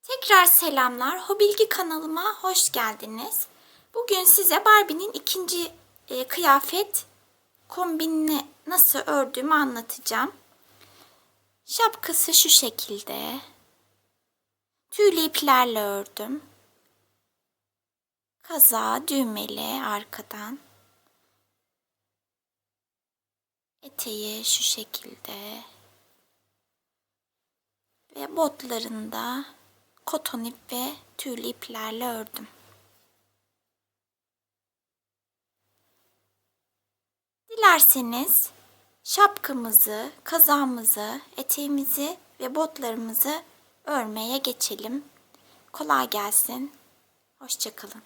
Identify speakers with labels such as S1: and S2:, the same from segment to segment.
S1: Tekrar selamlar. Hobilgi kanalıma hoş geldiniz. Bugün size Barbie'nin ikinci kıyafet kombinini nasıl ördüğümü anlatacağım. Şapkası şu şekilde. Tüylü iplerle ördüm. Kazağı düğmeli arkadan. Eteği şu şekilde. Ve botlarında koton ip ve tüylü iplerle ördüm. Dilerseniz şapkamızı, kazağımızı, eteğimizi ve botlarımızı örmeye geçelim. Kolay gelsin. Hoşça kalın.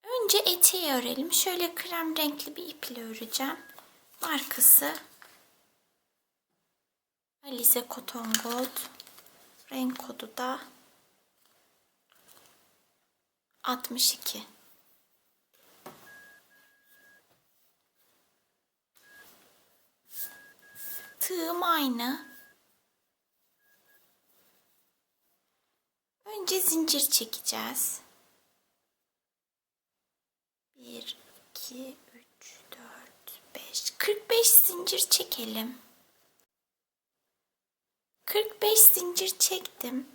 S1: Önce eteği örelim. Şöyle krem renkli bir iple öreceğim. Markası Alize Cotton Gold. Renk kodu da 62. Tığım aynı. Önce zincir çekeceğiz. 1, 2, 3, 4, 5. 45 zincir çekelim. 45 zincir çektim.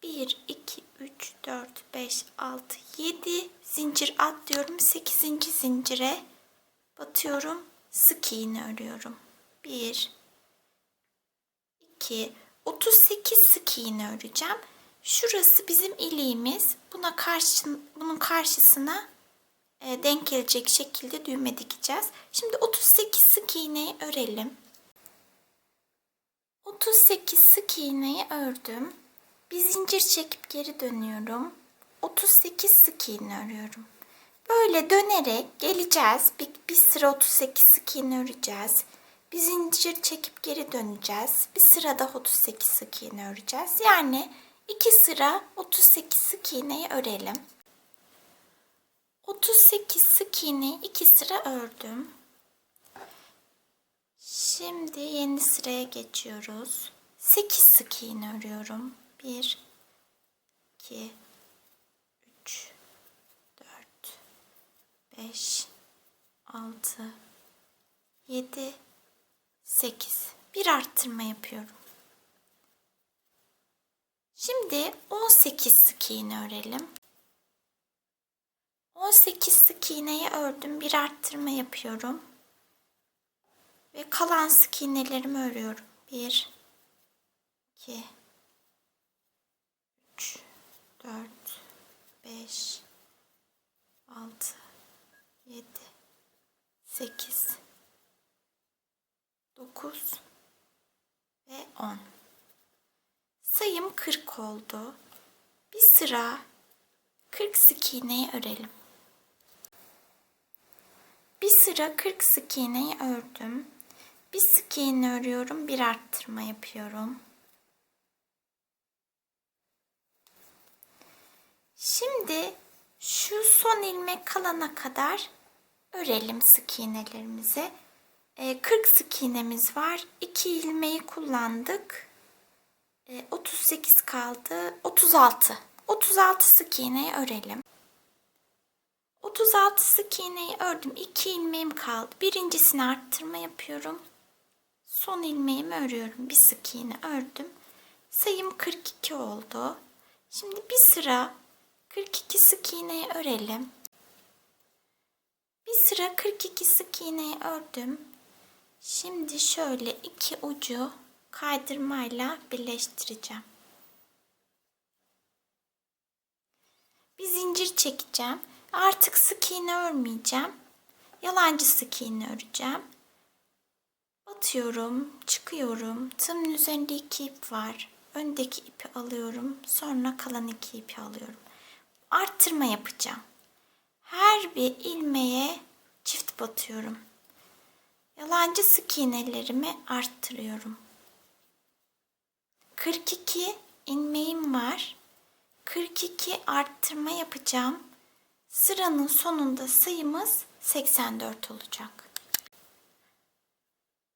S1: 1, 2, 3, 4, 5, 6, 7 zincir atlıyorum. 8. zincire batıyorum. Sık iğne örüyorum. 1, 2, 38 sık iğne öreceğim. Şurası bizim iliğimiz. Bunun karşısına denk gelecek şekilde düğme dikeceğiz. Şimdi 38 sık iğneyi örelim. 38 sık iğneyi ördüm. Bir zincir çekip geri dönüyorum. 38 sık iğne örüyorum. Böyle dönerek geleceğiz. Bir sıra 38 sık iğne öreceğiz. Bir zincir çekip geri döneceğiz. Bir sırada 38 sık iğne öreceğiz. Yani 2 sıra 38 sık iğneyi örelim. 38 sık iğneyi 2 sıra ördüm. Şimdi yeni sıraya geçiyoruz. 8 sık iğne örüyorum. 1, 2, 3, 4, 5, 6, 7, 8. Bir arttırma yapıyorum. Şimdi 18 sık iğne örelim. 18 sık iğneyi ördüm. Bir arttırma yapıyorum. Ve kalan sık iğnelerimi örüyorum. 1, 2, 3, 4, 5, 6, 7, 8, 9 ve 10. Sayım 40 oldu. Bir sıra 40 sık iğneyi örelim. Bir sıra 40 sık iğneyi ördüm. Bir sık iğne örüyorum, bir arttırma yapıyorum. Şimdi şu son ilmek kalana kadar örelim sık iğnelerimizi. 40 sık iğnemiz var. 2 ilmeği kullandık. 38 kaldı. 36. 36 sık iğneyi örelim. 36 sık iğneyi ördüm. 2 ilmeğim kaldı. Birincisini arttırma yapıyorum. Son ilmeğimi örüyorum. Bir sık iğne ördüm. Sayım 42 oldu. Şimdi bir sıra 42 sık iğneyi örelim. Bir sıra 42 sık iğneyi ördüm. Şimdi şöyle iki ucu kaydırmayla birleştireceğim. Bir zincir çekeceğim. Artık sık iğne örmeyeceğim. Yalancı sık iğne öreceğim. Batıyorum, çıkıyorum. Tığımın üzerinde 2 ip var. Öndeki ipi alıyorum. Sonra kalan 2 ipi alıyorum. Arttırma yapacağım. Her bir ilmeğe çift batıyorum. Yalancı sık iğnelerimi arttırıyorum. 42 ilmeğim var. 42 arttırma yapacağım. Sıranın sonunda sayımız 84 olacak.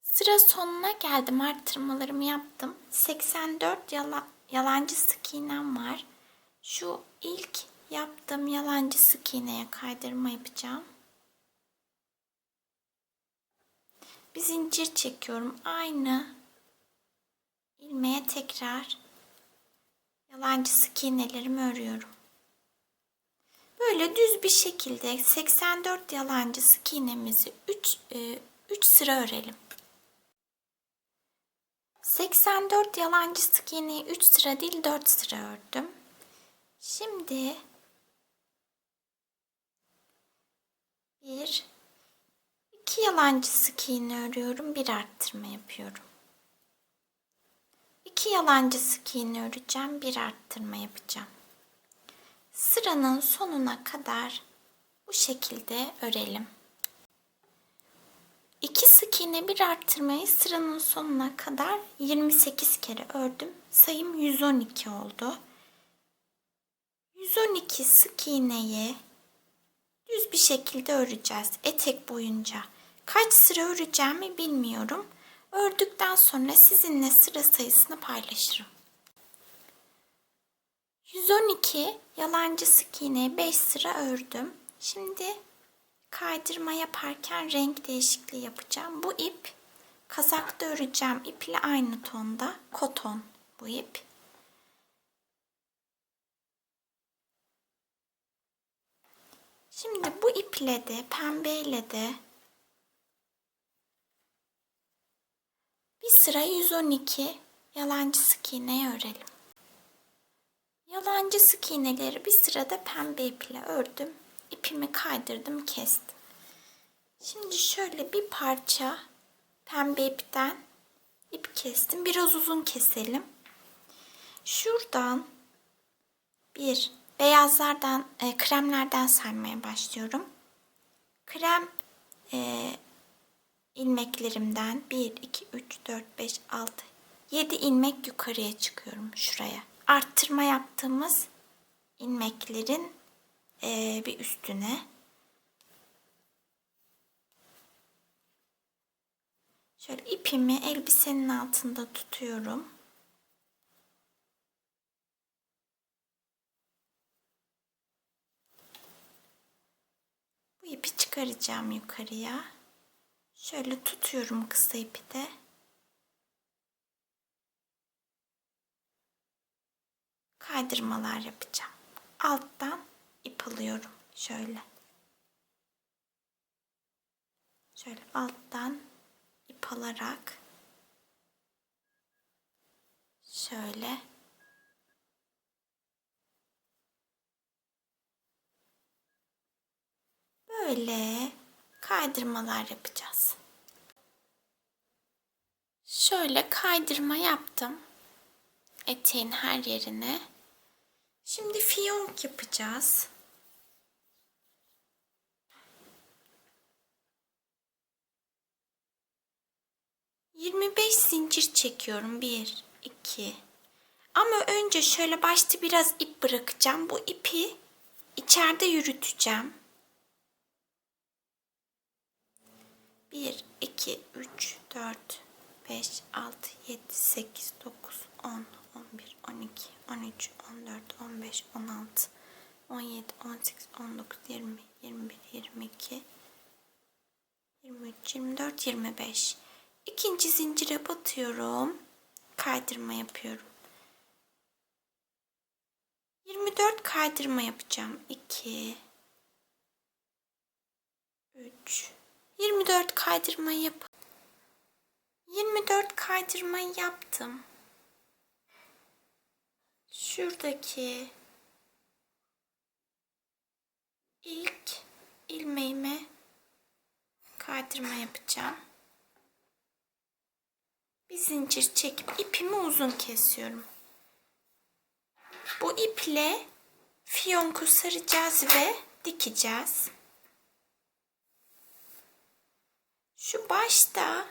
S1: Sıra sonuna geldim. Arttırmalarımı yaptım. 84 yalancı sık iğnem var. Şu ilk yaptığım yalancı sık iğneye kaydırma yapacağım. Bir zincir çekiyorum. Aynı ilmeğe tekrar yalancı sık iğnelerimi örüyorum. Böyle düz bir şekilde 84 yalancı sık iğnemizi 3 sıra örelim. 84 yalancı sık iğneyi 3 sıra değil 4 sıra ördüm. Şimdi 2 yalancı sık iğne örüyorum, bir arttırma yapıyorum. 2 yalancı sık iğne öreceğim, bir arttırma yapacağım. Sıranın sonuna kadar bu şekilde örelim. 2 sık iğne bir arttırmayı sıranın sonuna kadar 28 kere ördüm. Sayım 112 oldu. 112 sık iğneyi düz bir şekilde öreceğiz etek boyunca. Kaç sıra öreceğimi bilmiyorum. Ördükten sonra sizinle sıra sayısını paylaşırım. 112 yalancı sık iğneye 5 sıra ördüm. Şimdi kaydırma yaparken renk değişikliği yapacağım. Bu ip kazakta öreceğim iple aynı tonda. Koton bu ip. Şimdi bu iple de pembeyle de bir sıra 112 yalancı sık iğneyi örelim. Yalancı sık iğneleri bir sırada pembe iple ördüm. İpimi kaydırdım, kestim. Şimdi şöyle bir parça pembe ipten ip kestim. Biraz uzun keselim. Şuradan beyazlardan, kremlerden saymaya başlıyorum. Krem ilmeklerimden 1, 2, 3, 4, 5, 6, 7 ilmek yukarıya çıkıyorum şuraya. Arttırma yaptığımız ilmeklerin bir üstüne. Şöyle ipimi elbisenin altında tutuyorum. Bu ipi çıkaracağım yukarıya. Şöyle tutuyorum kısa ipi de. Kaydırmalar yapacağım. Alttan ip alıyorum. Şöyle alttan ip alarak şöyle böyle kaydırmalar yapacağız. Şöyle kaydırma yaptım eteğin her yerine. Şimdi fiyonk yapacağız. ...25 zincir çekiyorum. 1, 2. Ama önce şöyle başta biraz ip bırakacağım. Bu ipi içeride yürüteceğim. 1, 2, 3, 4, 5, 6, 7, 8, 9, 10, 11, 12, 13, 14, 15, 16, 17, 18, 19, 20, 21, 22, 23, 24, 25. İkinci zincire batıyorum. Kaydırma yapıyorum. 24 kaydırma yapacağım. 2, 3, 24 kaydırmayı yap. 24 kaydırmayı yaptım. Şuradaki ilk ilmeğime kaydırma yapacağım. Bir zincir çekip ipimi uzun kesiyorum. Bu iple fiyonku saracağız ve dikeceğiz. Şu başta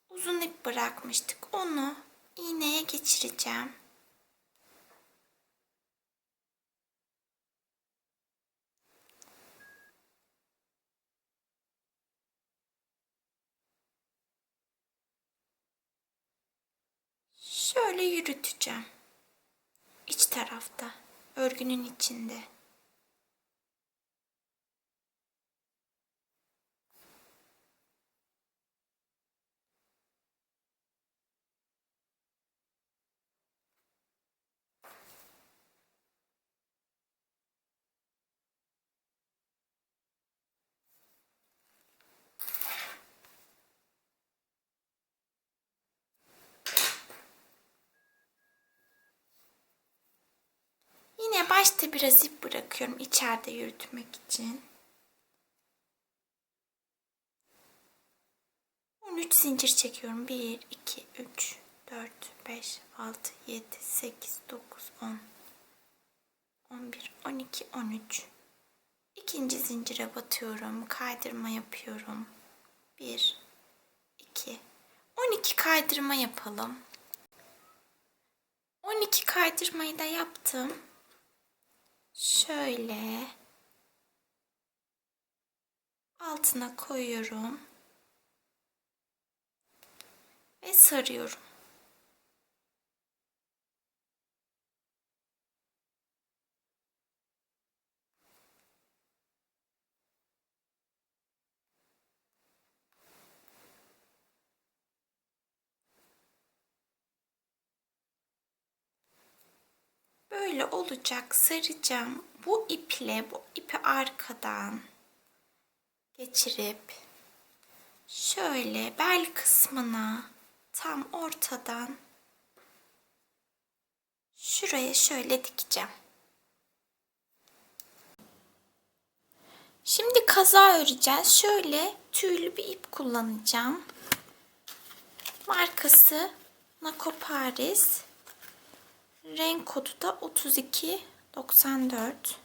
S1: uzun ip bırakmıştık. Onu iğneye geçireceğim. Şöyle yürüteceğim. tarafta, örgünün içinde. Yine başta biraz ip bırakıyorum içeride yürütmek için. 13 zincir çekiyorum. 1, 2, 3, 4, 5, 6, 7, 8, 9, 10, 11, 12, 13. İkinci zincire batıyorum. Kaydırma yapıyorum. 1, 2, 12 kaydırma yapalım. 12 kaydırmayı da yaptım. Şöyle altına koyuyorum ve sarıyorum. Böyle olacak, saracağım. Bu ipi arkadan geçirip şöyle bel kısmına tam ortadan şuraya şöyle dikeceğim. Şimdi kazağı öreceğiz. Şöyle tüylü bir ip kullanacağım. Markası Nako Paris. Renk kodu da 3294.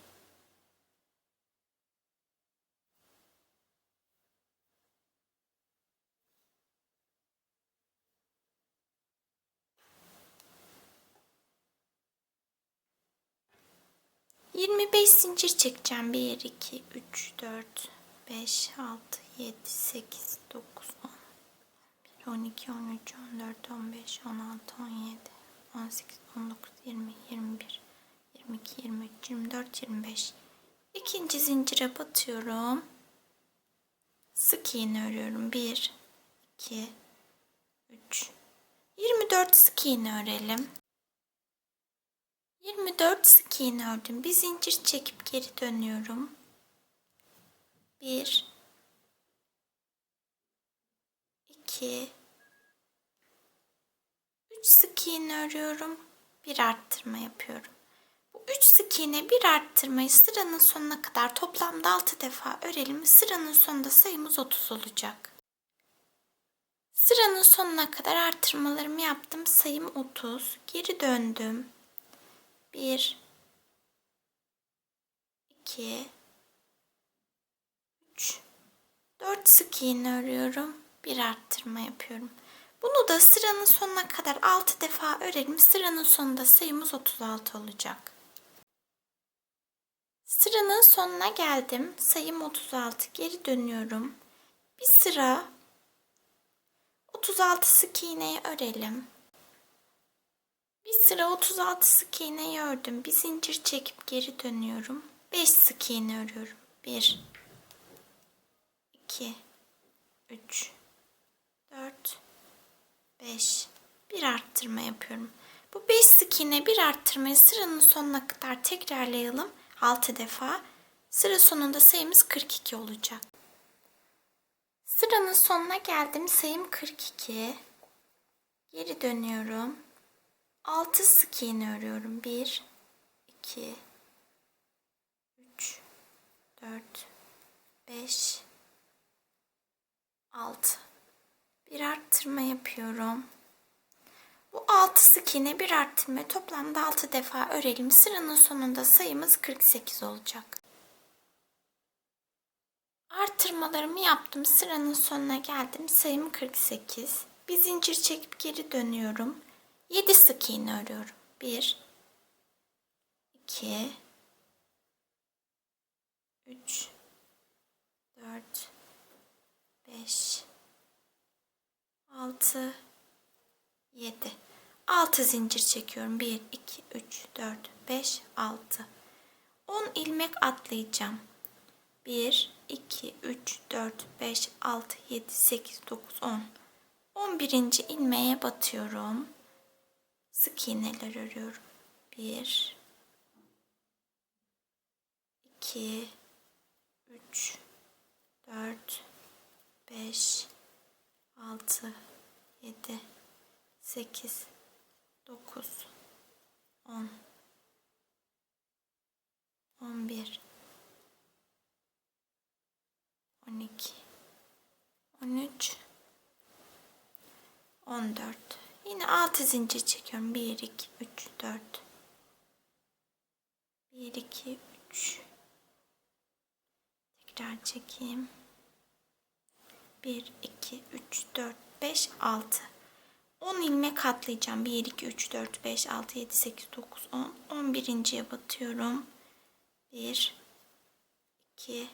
S1: ...25 zincir çekeceğim. 1, 2, 3, 4, 5, 6, 7, 8, 9, 10, 12, 13, 14, 15, 16, 17, 18, 19, 20, 21, 22, 23, 24, 25. İkinci zincire batıyorum. Sık iğne örüyorum. 1, 2, 3, 24 sık iğne örelim. 24 sık iğne ördüm. Bir zincir çekip geri dönüyorum. 1, 2, 3 sık iğne örüyorum. Bir arttırma yapıyorum. Bu 3 sık iğne bir arttırmayı sıranın sonuna kadar toplamda 6 defa örelim. Sıranın sonunda sayımız 30 olacak. Sıranın sonuna kadar arttırmalarımı yaptım. Sayım 30. Geri döndüm. 1, 2, 3, 4 sık iğne örüyorum. Bir arttırma yapıyorum. Bunu da sıranın sonuna kadar 6 defa örelim. Sıranın sonunda sayımız 36 olacak. Sıranın sonuna geldim. Sayım 36. Geri dönüyorum. Bir sıra 36 sık iğneyi örelim. Bir sıra 36 sık iğneyi ördüm. Bir zincir çekip geri dönüyorum. 5 sık iğne örüyorum. 1, 2, 3, 4, 5. Bir arttırma yapıyorum. Bu 5 sık iğne bir arttırmayı sıranın sonuna kadar tekrarlayalım. 6 defa. Sıra sonunda sayımız 42 olacak. Sıranın sonuna geldim. Sayım 42. Geri dönüyorum. 6 sık iğne örüyorum. 1, 2, 3, 4, 5, 6. Bir arttırma yapıyorum. Bu 6 sık iğne bir arttırma toplamda 6 defa örelim. Sıranın sonunda sayımız 48 olacak. Arttırmalarımı yaptım. Sıranın sonuna geldim. Sayım 48. Bir zincir çekip geri dönüyorum. 7 sık iğne örüyorum. 1, 2, 3, 4, 5, 6, 7. 6 zincir çekiyorum. 1, 2, 3, 4, 5, 6. 10 ilmek atlayacağım. 1, 2, 3, 4, 5, 6, 7, 8, 9, 10. 11. ilmeğe batıyorum. Sık iğneler örüyorum. 1, 2, 3, 4, 5, 6, 7, 8, 9, 10, 11, 12, 13, 14. Yine 6 zincir çekiyorum. 1, 2, 3, 4. 1, 2, 3. Tekrar çekeyim. 1, 2, 3, 4, 5, 6. 10 ilmek atlayacağım. 1, 2, 3, 4, 5, 6, 7, 8, 9, 10. 11.'ye batıyorum. 1, 2,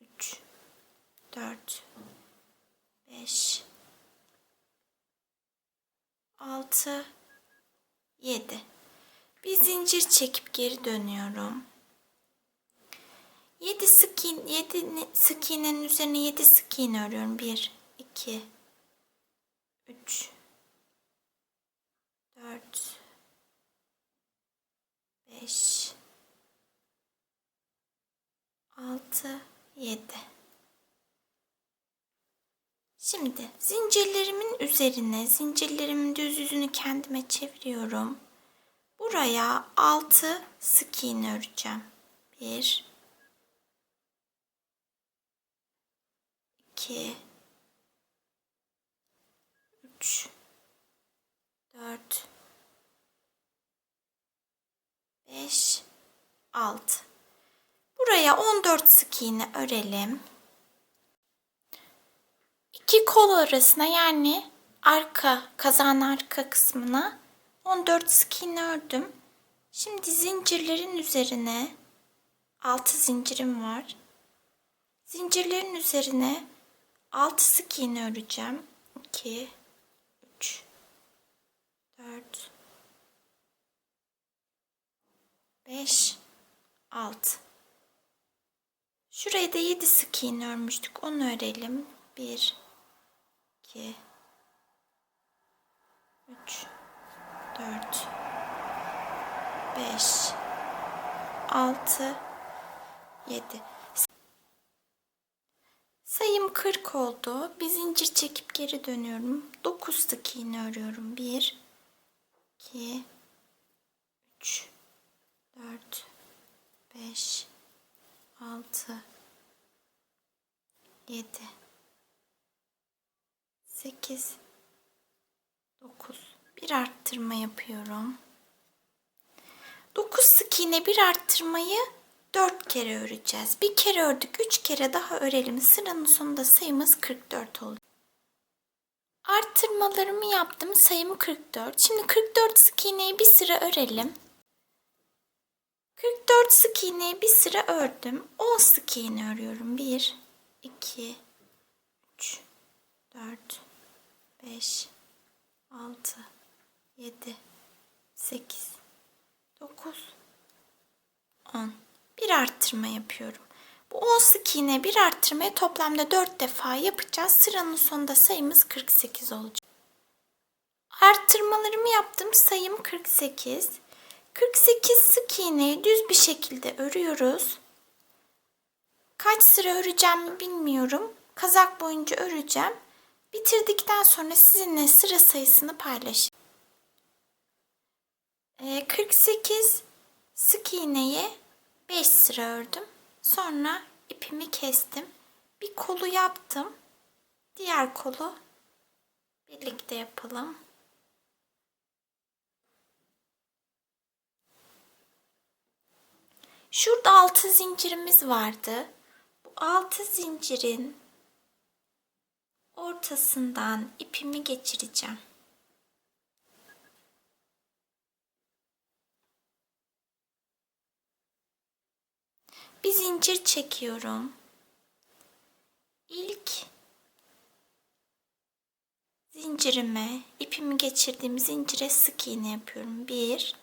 S1: 3, 4, 5, 6, 7. Bir zincir çekip geri dönüyorum. 7 sık iğnenin üzerine 7 sık iğne örüyorum. 1, 2, 3, 4, 5, 6, 7. Şimdi zincirlerimin düz yüzünü kendime çeviriyorum. Buraya 6 sık iğne öreceğim. 1, 2, 3, 4, 5, 6. Buraya 14 sık iğne örelim. İki kol arasına, yani kazağın arka kısmına 14 sık iğne ördüm. Şimdi zincirlerin üzerine 6 zincirim var. Zincirlerin üzerine 6 sık iğne öreceğim. 2, 3, 4, 5, 6. Şuraya da 7 sık iğne örmüştük. Onu örelim. 1, 2, 3, 4, 5, 6, 7. Sayım 40 oldu. Bir zincir çekip geri dönüyorum. 9 sık iğne örüyorum. 1, 2, 3, 4, 5, 6, 7, 8, 9. Bir arttırma yapıyorum. 9 sık iğne bir arttırmayı 4 kere öreceğiz. Bir kere ördük, 3 kere daha örelim. Sıranın sonunda sayımız 44 oldu. Arttırmalarımı yaptım. Sayım 44. Şimdi 44 sık iğneyi bir sıra örelim. 44 sık iğneyi bir sıra ördüm. 10 sık iğne örüyorum. 1, 2, 3, 4, 5, 6, 7, 8, 9, 10. Bir arttırma yapıyorum. Bu 10 sık iğne bir arttırmayı toplamda 4 defa yapacağız. Sıranın sonunda sayımız 48 olacak. Arttırmalarımı yaptım. Sayım 48. 48 sık iğneyi düz bir şekilde örüyoruz. Kaç sıra öreceğimi bilmiyorum. Kazak boyunca öreceğim. Bitirdikten sonra sizinle sıra sayısını paylaşayım. 48 sık iğneyi 5 sıra ördüm. Sonra ipimi kestim. Bir kolu yaptım. Diğer kolu birlikte yapalım. Şurada 6 zincirimiz vardı. Bu 6 zincirin ortasından ipimi geçireceğim. Bir zincir çekiyorum. İlk zincirime, ipimi geçirdiğim zincire sık iğne yapıyorum. 1.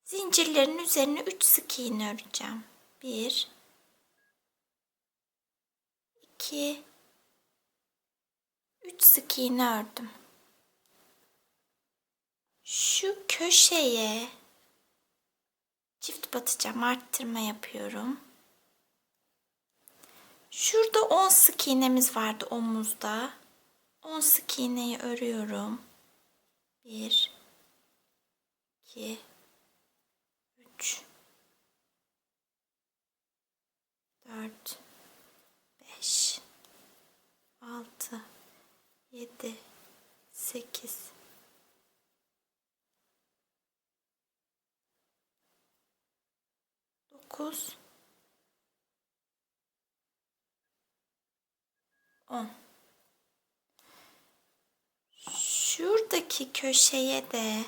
S1: Zincirlerin üzerine 3 sık iğne öreceğim. 1, 2, 3 sık iğne ördüm. Şu köşeye çift batacağım, arttırma yapıyorum. Şurada 10 sık iğnemiz vardı omuzda. 10 sık iğneyi örüyorum. 1, 2, 3, 4, 5, 6, 7, 8, 9, 10. Şuradaki köşeye de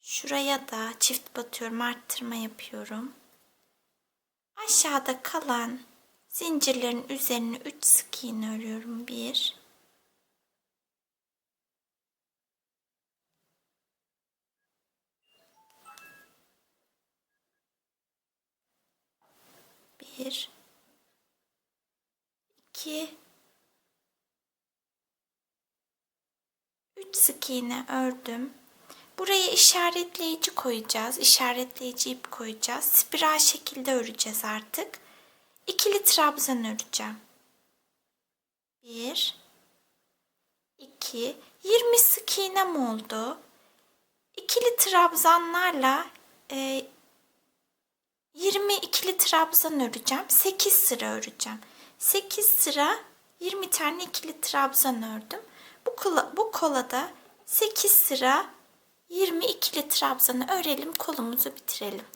S1: şuraya da çift batıyorum, arttırma yapıyorum. Aşağıda kalan zincirlerin üzerine 3 sık iğne örüyorum. 1, 1, 2, 3 sık iğne ördüm. Buraya işaretleyici koyacağız. İşaretleyici ip koyacağız. Spiral şekilde öreceğiz artık. İkili trabzan öreceğim. 1, 2, 20 sık iğnem oldu. İkili trabzanlarla 20 ikili trabzan öreceğim. 8 sıra öreceğim. 8 sıra 20 tane ikili trabzan ördüm. Bu kolada 8 sıra 20 ikili trabzanı örelim, kolumuzu bitirelim.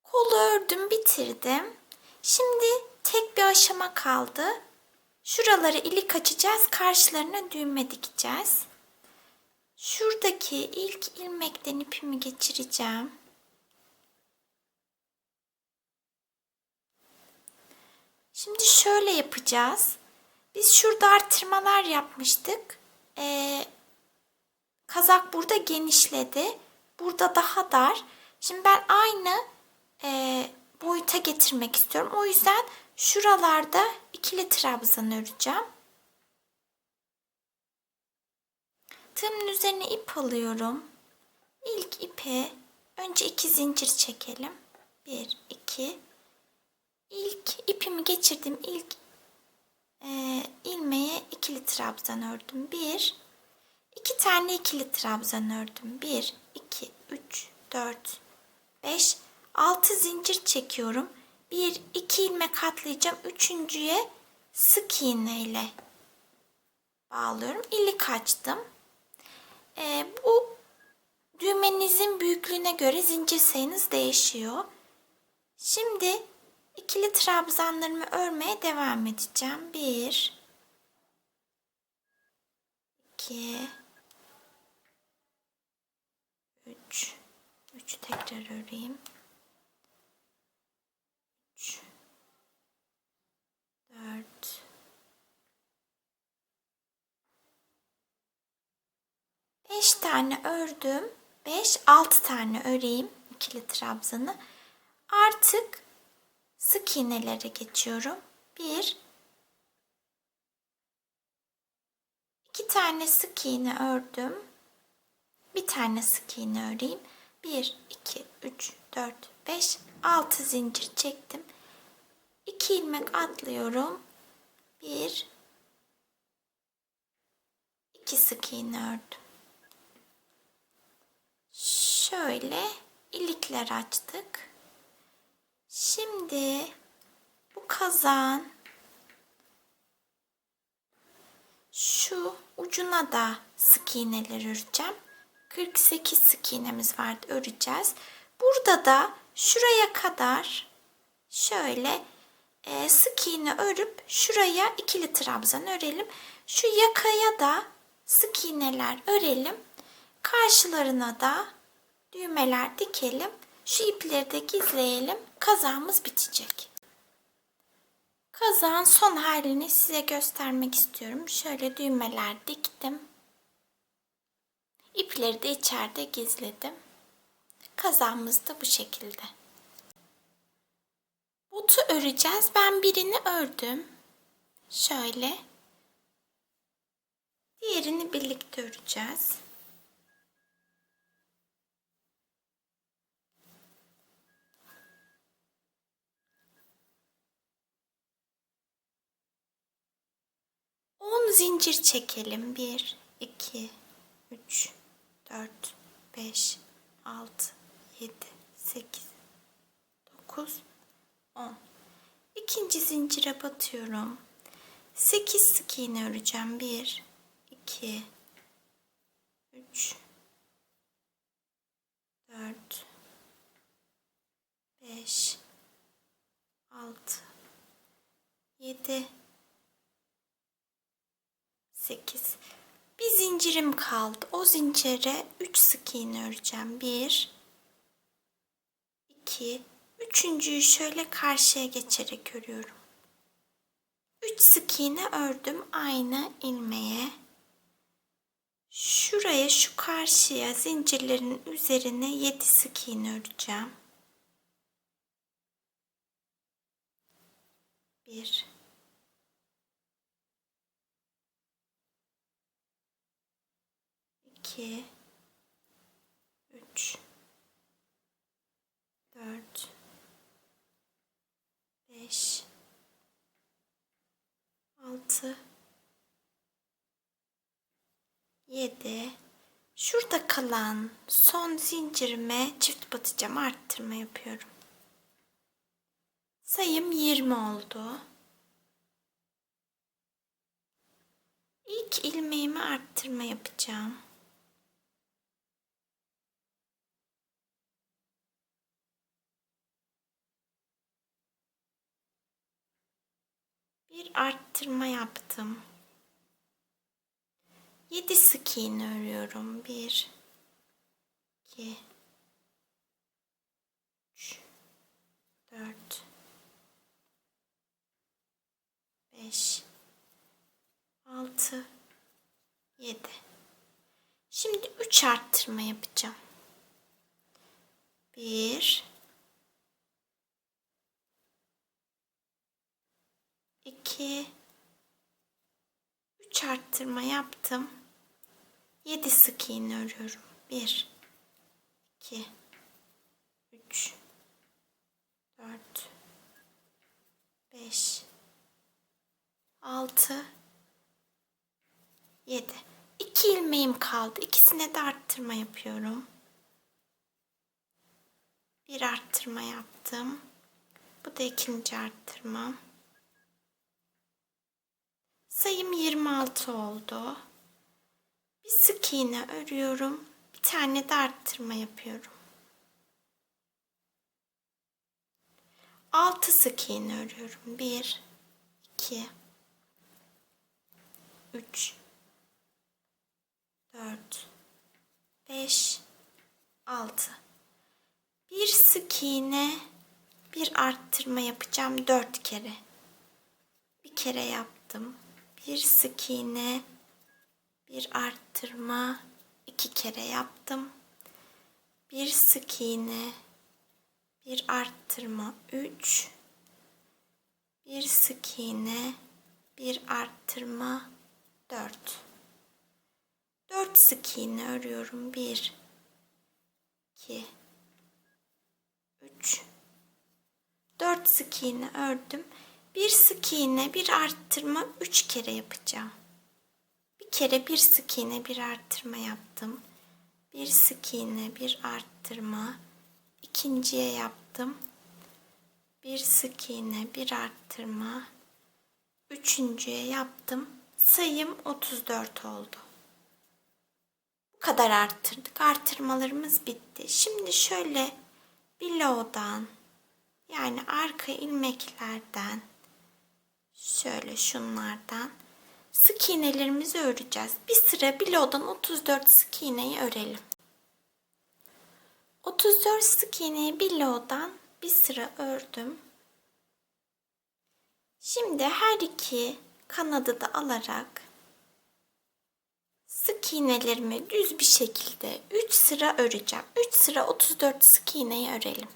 S1: Kolu ördüm, bitirdim. Şimdi tek bir aşama kaldı. Şuraları ilik açacağız, karşılarına düğme dikeceğiz. Şuradaki ilk ilmekten ipimi geçireceğim. Şimdi şöyle yapacağız. Biz şurada artırmalar yapmıştık. Kazak burada genişledi. Burada daha dar. Şimdi ben aynı boyuta getirmek istiyorum. O yüzden şuralarda ikili trabzan öreceğim. Tığımın üzerine ip alıyorum. İlk ipe önce 2 zincir çekelim. 1, 2. İlk ipimi geçirdim. İlk ilmeğe ikili trabzan ördüm. 1, 2 tane ikili trabzan ördüm. 1, 2, 3, 4, 5, 6 zincir çekiyorum. 1, 2 ilmek atlayacağım. Üçüncüye sık iğne ile bağlıyorum. İlik açtım. Bu düğmenizin büyüklüğüne göre zincir sayınız değişiyor. Şimdi ikili trabzanlarımı örmeye devam edeceğim. 1, 2, 3, 3 tekrar öreyim. 3, 4, 5 tane ördüm. 5, 6 tane öreyim ikili trabzanı. Artık sık iğnelere geçiyorum. 1, 2 tane sık iğne ördüm. Bir tane sık iğne öreyim. 1, 2, 3, 4, 5, 6 zincir çektim. 2 ilmek atlıyorum. 1, 2 sık iğne ördüm. Şöyle ilikler açtık. Şimdi bu kazağın şu ucuna da sık iğneler öreceğim. 48 sık iğnemiz vardı, öreceğiz. Burada da şuraya kadar şöyle sık iğne örüp şuraya ikili trabzan örelim. Şu yakaya da sık iğneler örelim. Karşılarına da düğmeler dikelim. Şu ipleri de gizleyelim. Kazağımız bitecek. Kazağın son halini size göstermek istiyorum. Şöyle düğmeler diktim. İpleri de içeride gizledim. Kazağımız da bu şekilde. Botu öreceğiz. Ben birini ördüm. Şöyle. Diğerini birlikte öreceğiz. Zincir çekelim. 1, 2, 3, 4, 5, 6, 7, 8, 9, 10. İkinci zincire batıyorum. 8 sık iğne öreceğim. 1, 2, 3, 4, 5, 6, 7, 8. Bir zincirim kaldı. O zincire 3 sık iğne öreceğim. 1, 2, üçüncüyü şöyle karşıya geçerek örüyorum. 3 sık iğne ördüm aynı ilmeğe. Şuraya, şu karşıya zincirlerin üzerine 7 sık iğne öreceğim. 1, 2, 3, 4, 5, 6, 7. Şurada kalan son zincirime çift batacağım, arttırma yapıyorum. Sayım 20 oldu. İlk ilmeğime arttırma yapacağım. Bir arttırma yaptım. 7 sık iğne örüyorum. 1, 2, 3, 4, 5, 6, 7. Şimdi 3 arttırma yapacağım. 1, 2, 3 arttırma yaptım. 7 sık iğne örüyorum. 1, 2, 3, 4, 5, 6, 7. 2 ilmeğim kaldı. İkisine de arttırma yapıyorum. Bir arttırma yaptım. Bu da ikinci arttırma. Sayım 26 oldu. Bir sık iğne örüyorum. Bir tane de arttırma yapıyorum. 6 sık iğne örüyorum. 1, 2, 3, 4, 5, 6. Bir sık iğne, bir arttırma yapacağım 4 kere. Bir kere yaptım. Bir sık iğne, bir arttırma 2 kere yaptım. Bir sık iğne, bir arttırma 3. Bir sık iğne, bir arttırma 4. 4 sık iğne örüyorum. 1, 2, 3, 4 sık iğne ördüm. Bir sık iğne, bir arttırma 3 kere yapacağım. Bir kere bir sık iğne, bir arttırma yaptım. Bir sık iğne, bir arttırma. İkinciye yaptım. Bir sık iğne, bir arttırma. Üçüncüye yaptım. Sayım 34 oldu. Bu kadar arttırdık. Artırmalarımız bitti. Şimdi şöyle bilow'dan, yani arka ilmeklerden, şöyle şunlardan sık iğnelerimizi öreceğiz. Bir sıra bilow'dan 34 sık iğneyi örelim. 34 sık iğneyi bilow'dan bir sıra ördüm. Şimdi her iki kanadı da alarak sık iğnelerimi düz bir şekilde 3 sıra öreceğim. 3 sıra 34 sık iğneyi örelim.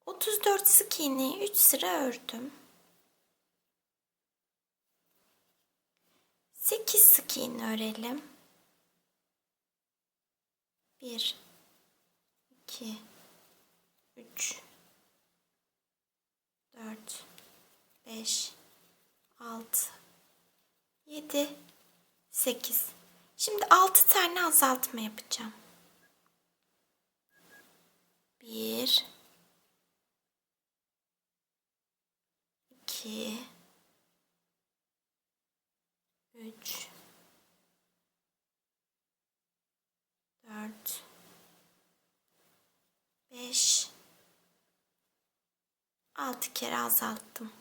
S1: 34 sık iğneyi 3 sıra ördüm. 8 sık iğne örelim. 1 2 3 4 5 6 7 8. Şimdi 6 tane azaltma yapacağım. 1 2 3 4 5 6 kere azalttım.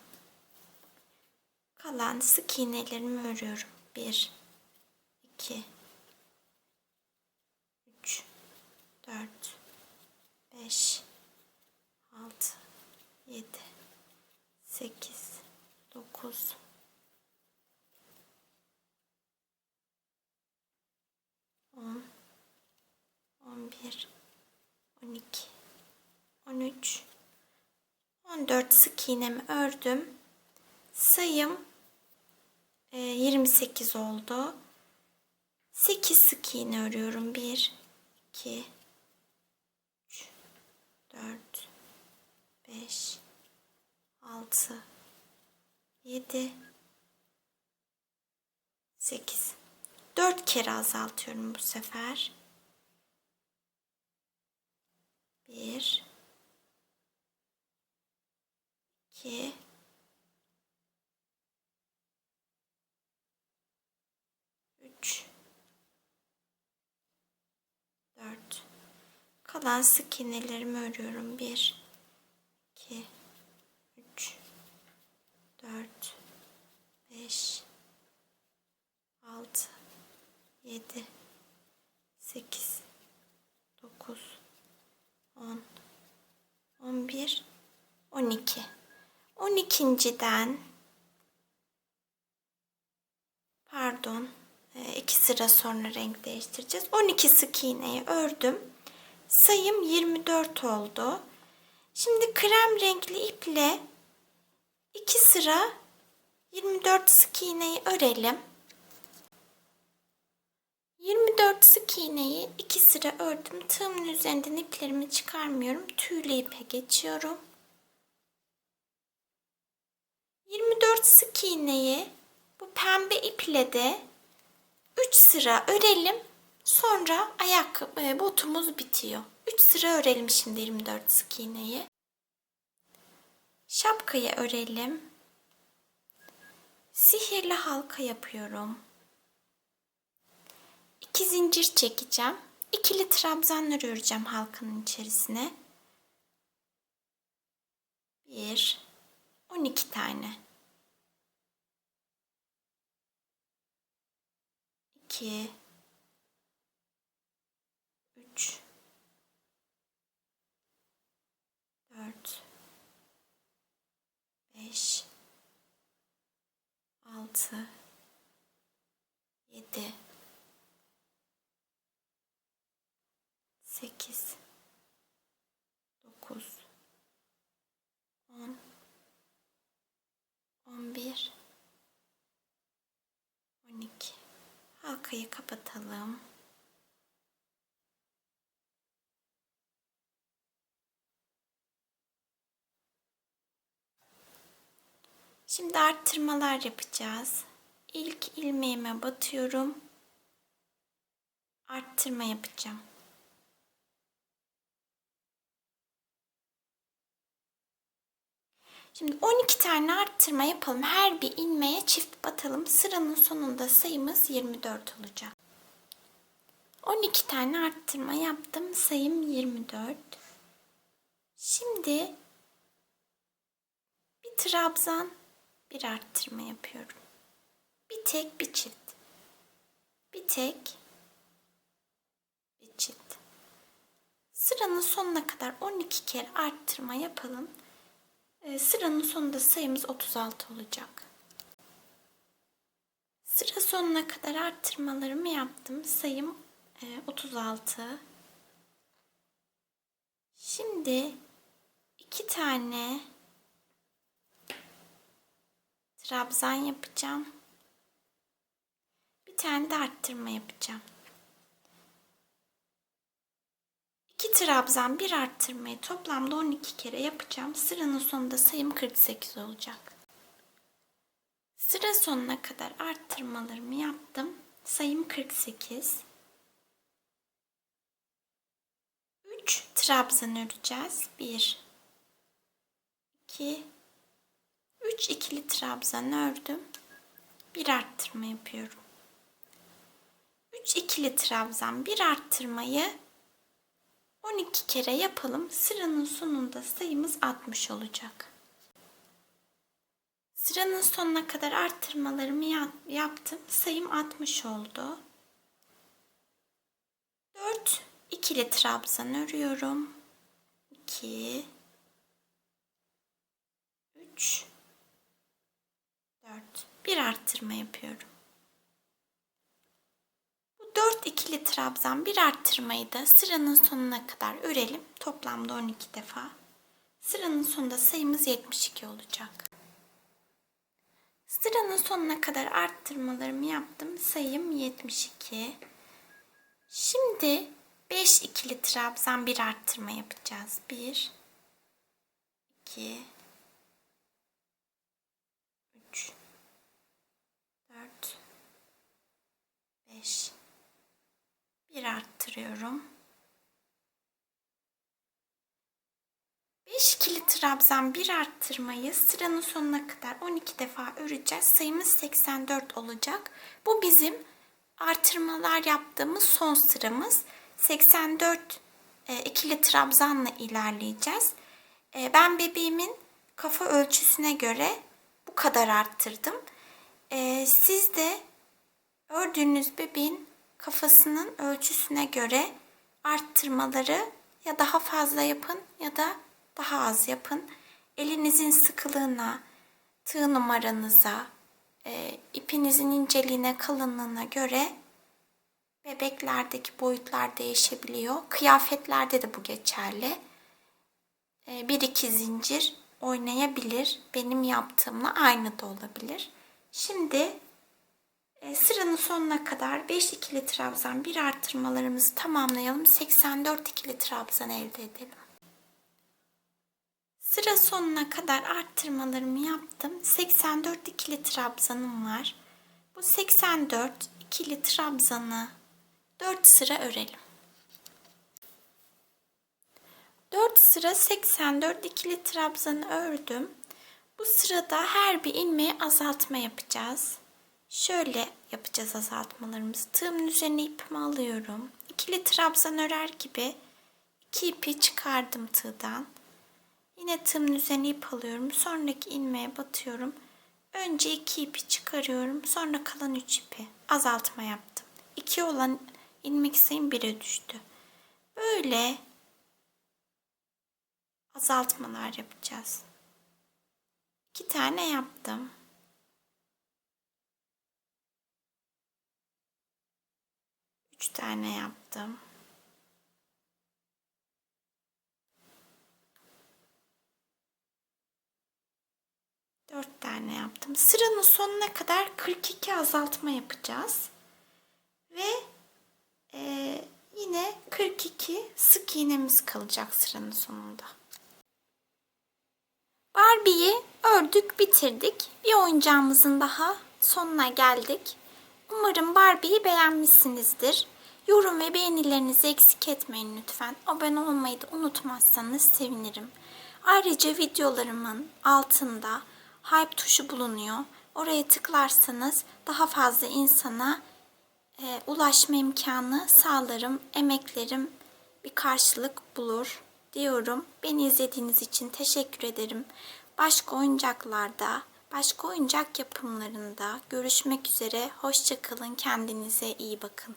S1: Kalan sık iğnelerimi örüyorum. 1 2 3 4 5 6 7 8 9 10 11 12 13 14 sık iğnemi ördüm. Sayım 28 oldu. 8 sık iğne örüyorum. 1 2 3 4 5 6 7 8. 4 kere azaltıyorum bu sefer. 1 2 3 4. Kalan sık iğnelerimi örüyorum. 1 2 3 4 5 6 7 8 9 10 11 12. 12.den pardon 2 sıra sonra renk değiştireceğiz. 12 sık iğneyi ördüm. Sayım 24 oldu. Şimdi krem renkli iple 2 sıra 24 sık iğneyi örelim. 24 sık iğneyi 2 sıra ördüm. Tığımın üzerinden iplerimi çıkarmıyorum. Tüylü ipe geçiyorum. 24 sık iğneyi bu pembe iple de 3 sıra örelim. Sonra ayakkabı botumuz bitiyor. 3 sıra örelim şimdi 24 sık iğneyi. Şapkayı örelim. Sihirli halka yapıyorum. 2 zincir çekeceğim. İkili trabzanlar öreceğim halkanın içerisine. 1 12 tane. 2 3 4 5 6 7 8 9 10 11 12. Halkayı kapatalım. Şimdi arttırmalar yapacağız. İlk ilmeğime batıyorum. Arttırma yapacağım. Şimdi 12 tane arttırma yapalım. Her bir ilmeğe çift batalım. Sıranın sonunda sayımız 24 olacak. 12 tane arttırma yaptım. Sayım 24. Şimdi bir trabzan, bir arttırma yapıyorum. Bir tek, bir çift. Bir tek, bir çift. Sıranın sonuna kadar 12 kere arttırma yapalım. Sıranın sonunda sayımız 36 olacak. Sıra sonuna kadar arttırmalarımı yaptım. Sayım 36. Şimdi 2 tane trabzan yapacağım. Bir tane de arttırma yapacağım. 2 trabzan, 1 arttırmayı toplamda 12 kere yapacağım. Sıranın sonunda sayım 48 olacak. Sıra sonuna kadar arttırmalarımı yaptım. Sayım 48. 3 trabzan öreceğiz. 1 2 3 ikili trabzan ördüm. 1 arttırma yapıyorum. 3 ikili trabzan, 1 arttırmayı 12 kere yapalım. Sıranın sonunda sayımız 60 olacak. Sıranın sonuna kadar arttırmalarımı yaptım. Sayım 60 oldu. 4 ikili trabzan örüyorum. 2 3 4 1 arttırma yapıyorum. Bu 4 ikili trabzan, 1 arttırmayı da sıranın sonuna kadar örelim. Toplamda 12 defa. Sıranın sonunda sayımız 72 olacak. Sıranın sonuna kadar arttırmalarımı yaptım. Sayım 72. Şimdi 5 ikili trabzan, 1 arttırma yapacağız. 1 2 3 4 5 1 arttırıyorum. 5 ikili trabzan, 1 arttırmayı sıranın sonuna kadar 12 defa öreceğiz. Sayımız 84 olacak. Bu bizim artırmalar yaptığımız son sıramız. 84 ikili trabzanla ilerleyeceğiz. Ben bebeğimin kafa ölçüsüne göre bu kadar arttırdım. Siz de ördüğünüz bebeğin kafasının ölçüsüne göre arttırmaları ya daha fazla yapın ya da daha az yapın. Elinizin sıkılığına, tığ numaranıza, ipinizin inceliğine, kalınlığına göre bebeklerdeki boyutlar değişebiliyor. Kıyafetlerde de bu geçerli. 1-2 zincir oynayabilir. Benim yaptığımla aynı da olabilir. Şimdi sıranın sonuna kadar 5 ikili trabzan, 1 arttırmalarımızı tamamlayalım. 84 ikili trabzan elde edelim. Sıra sonuna kadar arttırmalarımı yaptım. 84 ikili trabzanım var. Bu 84 ikili trabzanı 4 sıra örelim. 4 sıra 84 ikili trabzanı ördüm. Bu sırada her bir ilmeğe azaltma yapacağız. Şöyle yapacağız azaltmalarımızı. Tığımın üzerine ipimi alıyorum. İkili trabzan örer gibi 2 ipi çıkardım tığdan. Yine tığımın üzerine ip alıyorum. Sonraki ilmeğe batıyorum. Önce 2 ipi çıkarıyorum. Sonra kalan 3 ipi azaltma yaptım. 2 olan ilmek sayım 1'e düştü. Böyle azaltmalar yapacağız. 2 tane yaptım. Üç tane yaptım. 4 tane yaptım. Sıranın sonuna kadar 42 azaltma yapacağız. Ve yine 42 sık iğnemiz kalacak sıranın sonunda. Barbie'yi ördük, bitirdik. Bir oyuncağımızın daha sonuna geldik. Umarım Barbie'yi beğenmişsinizdir. Yorum ve beğenilerinizi eksik etmeyin lütfen. Abone olmayı da unutmazsanız sevinirim. Ayrıca videolarımın altında hype tuşu bulunuyor. Oraya tıklarsanız daha fazla insana ulaşma imkanı sağlarım. Emeklerim bir karşılık bulur diyorum. Beni izlediğiniz için teşekkür ederim. Başka oyuncaklarda, başka oyuncak yapımlarında görüşmek üzere. Hoşça kalın. Kendinize iyi bakın.